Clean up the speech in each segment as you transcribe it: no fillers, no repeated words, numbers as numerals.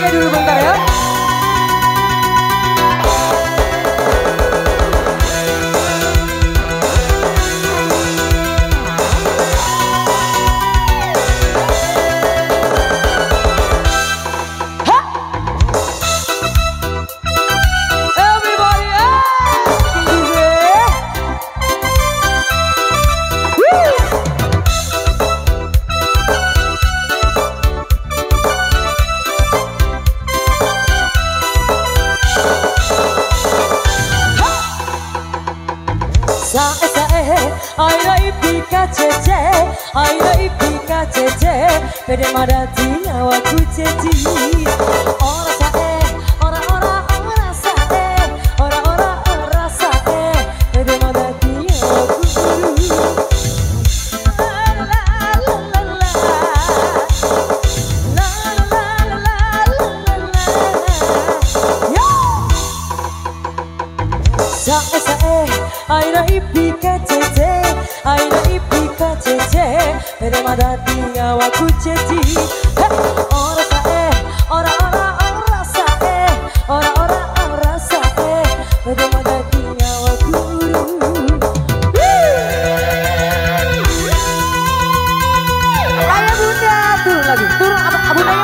mic-nya dulu bentar ya. Aina ipika cece, aina ipika cece, pede madati nyawaku ceci. Ora sae, ora sae, ora sae, pede madati nyawaku guru. Sae, aina ipika cece, aina ipika cece, pede madati nyawaku ceci. Ora sae, ora sae, ora sae, pede madati nyawaku guru. Ayo bunda, turun lagi, turun bundanya mana?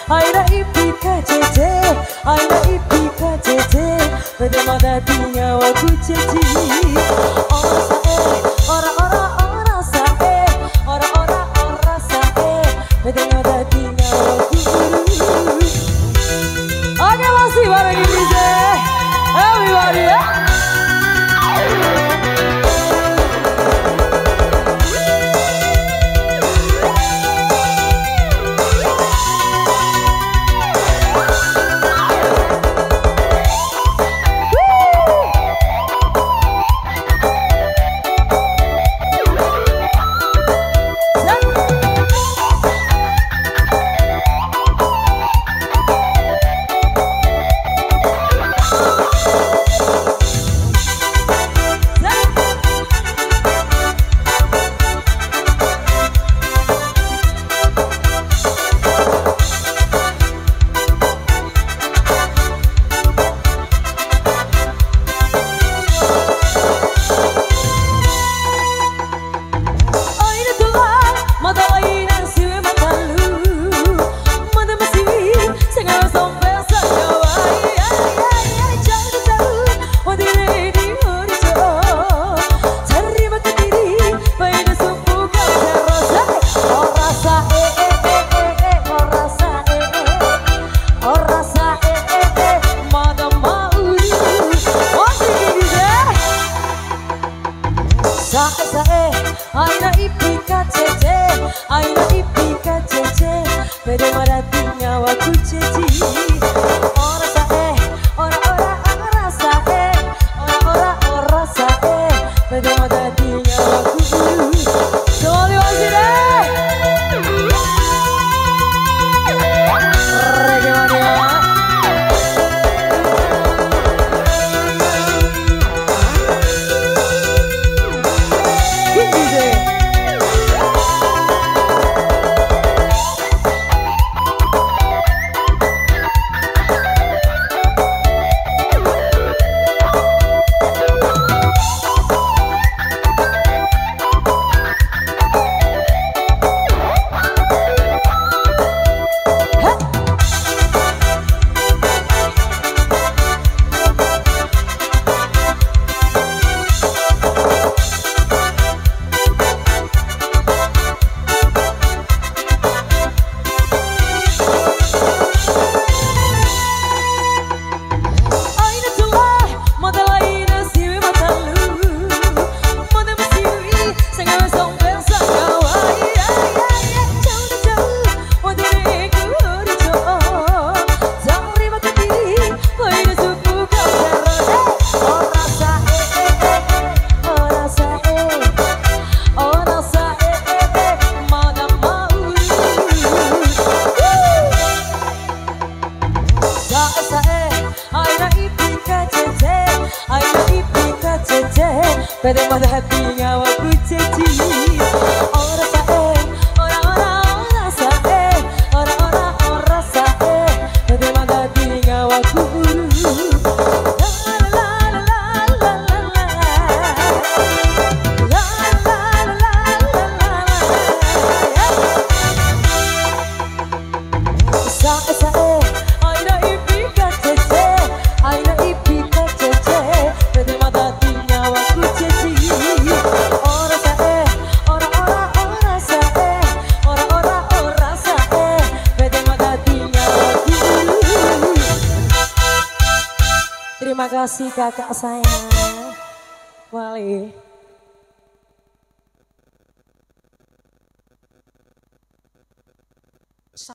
Aina ipika cece, aina ipika cece, pede madati nyawaku ceci. Ora sae, ora sae, ora sae, pede madati nyawaku guru. Oke, masih bareng ini deh, everybody ya. Pada mata hati nyawaku jadi ora sae, ora sae, ora sae. Pada mata hati nyawaku Terima kasih kakak saya, Wali.